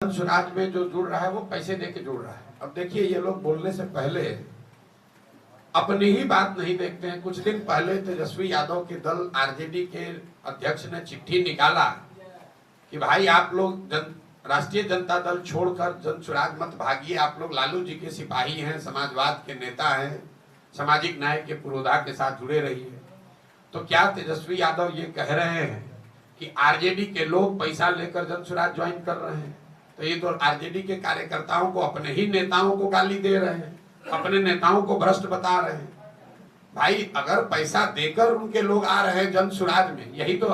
जन स्वराज में जो जुड़ रहा है वो पैसे देके जुड़ रहा है। अब देखिए, ये लोग बोलने से पहले अपनी ही बात नहीं देखते हैं। कुछ दिन पहले तेजस्वी यादव के दल आरजेडी के अध्यक्ष ने चिट्ठी निकाला कि भाई आप लोग राष्ट्रीय जनता दल छोड़कर जन स्वराज मत भागिए, आप लोग लालू जी के सिपाही हैं, समाजवाद के नेता हैं, सामाजिक न्याय के पुरोधा के साथ जुड़े रहिए। तो क्या तेजस्वी यादव ये कह रहे हैं कि आरजेडी के लोग पैसा लेकर जन स्वराज ज्वाइन कर रहे हैं? तो ये तो आरजेडी के कार्यकर्ताओं को, अपने ही नेताओं को गाली दे रहे हैं, अपने नेताओं को भ्रष्ट बता रहे हैं। भाई अगर पैसा देकर उनके लोग आ रहे हैं जन स्वराज में, यही तो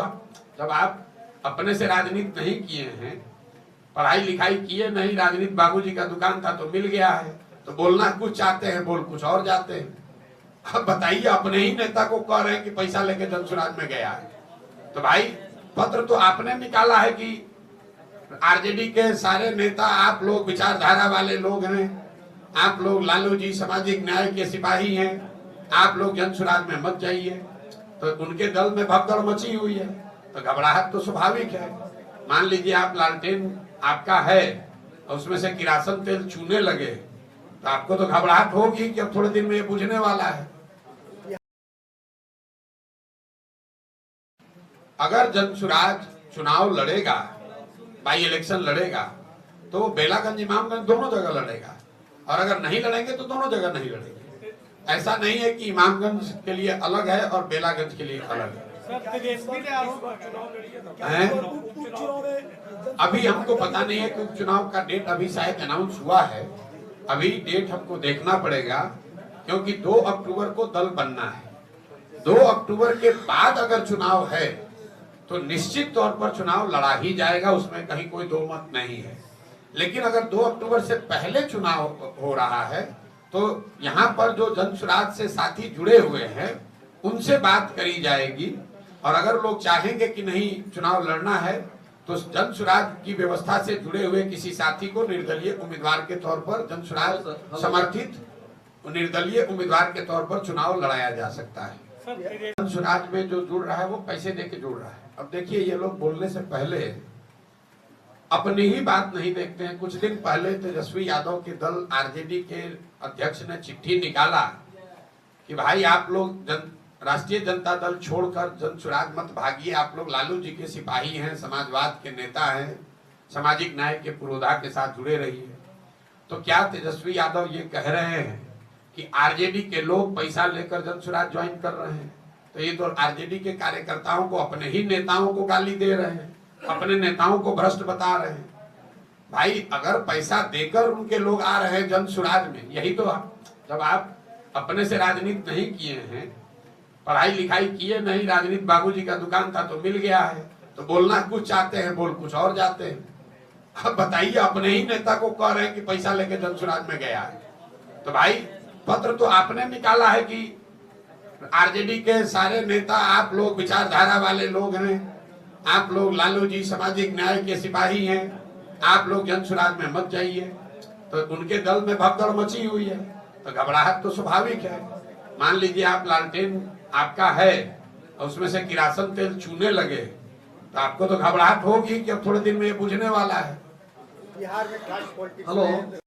जब आप अपने से राजनीति नहीं किए हैं, पढ़ाई लिखाई किए नहीं, राजनीति बाबूजी का दुकान था तो मिल गया है, तो बोलना कुछ चाहते हैं, बोल कुछ और जाते हैं। अब बताइए, अपने ही नेता को कह रहे हैं कि पैसा लेके जन स्वराज में गया है। तो भाई पत्र तो आपने निकाला है कि आरजेडी के सारे नेता आप लोग विचारधारा वाले लोग हैं, आप लोग लालू जी सामाजिक न्याय के सिपाही हैं, आप लोग जन स्वराज में मत जाइए। तो उनके दल में भगदड़ मची हुई है, तो घबराहट तो स्वाभाविक है। मान लीजिए आप लालटेन आपका है और उसमें से किरासन तेल चूने लगे, तो आपको तो घबराहट होगी कि अब थोड़े दिन में ये बुझने वाला है। अगर जन स्वराज चुनाव लड़ेगा, बाई इलेक्शन लड़ेगा, तो बेलागंज इमामगंज दोनों जगह लड़ेगा, और अगर नहीं लड़ेंगे तो दोनों जगह नहीं लड़ेंगे। ऐसा नहीं है कि इमामगंज के लिए अलग है और बेलागंज के लिए अलग है। अभी हमको पता नहीं है कि उपचुनाव का डेट अभी शायद अनाउंस हुआ है, अभी डेट हमको देखना पड़ेगा, क्योंकि 2 अक्टूबर को दल बनना है। 2 अक्टूबर के बाद अगर चुनाव है तो निश्चित तौर पर चुनाव लड़ा ही जाएगा, उसमें कहीं कोई दो मत नहीं है। लेकिन अगर 2 अक्टूबर से पहले चुनाव हो रहा है तो यहाँ पर जो जन स्वराज से साथी जुड़े हुए हैं उनसे बात करी जाएगी, और अगर लोग चाहेंगे कि नहीं चुनाव लड़ना है तो जन स्वराज की व्यवस्था से जुड़े हुए किसी साथी को निर्दलीय उम्मीदवार के तौर पर, जन स्वराज समर्थित निर्दलीय उम्मीदवार के तौर पर चुनाव लड़ाया जा सकता है। जन स्वराज में जो जुड़ रहा है वो पैसे देके जुड़ रहा है। अब देखिए, ये लोग बोलने से पहले अपनी ही बात नहीं देखते हैं। कुछ दिन पहले तेजस्वी यादव के दल आरजेडी के अध्यक्ष ने चिट्ठी निकाला कि भाई आप लोग राष्ट्रीय जनता दल छोड़कर जन स्वराज मत भागिए, आप लोग लालू जी के सिपाही हैं, समाजवाद के नेता हैं, सामाजिक न्याय के पुरोधा के साथ जुड़े रहिए। तो क्या तेजस्वी यादव ये कह रहे हैं कि आरजेडी के लोग पैसा लेकर जन स्वराज ज्वाइन कर रहे हैं? तो ये तो आरजेडी के कार्यकर्ताओं को, अपने ही नेताओं को गाली दे रहे हैं, अपने नेताओं को भ्रष्ट बता रहे हैं। भाई अगर पैसा देकर उनके लोग आ रहे हैं जन स्वराज में, यही तो जब आप अपने से राजनीति नहीं किए हैं, पढ़ाई लिखाई किए नहीं, राजनीति बाबूजी का दुकान था तो मिल गया है, तो बोलना कुछ चाहते हैं, बोल कुछ और जाते हैं। अब बताइए, अपने ही नेता को कह रहे हैं कि पैसा लेके जन स्वराज में गया है। तो भाई पत्र तो आपने निकाला है कि आरजेडी के सारे नेता आप लोग विचारधारा वाले लोग हैं, आप लोग लालू जी सामाजिक न्याय के सिपाही हैं, आप लोग जन स्वराज में मत जाइए। तो उनके दल में भगदड़ मची हुई है, तो घबराहट तो स्वाभाविक है। मान लीजिए आप लालटेन आपका है और उसमें से किरासन तेल चूने लगे, तो आपको तो घबराहट होगी कि अब थोड़े दिन में ये बुझने वाला है। बिहार में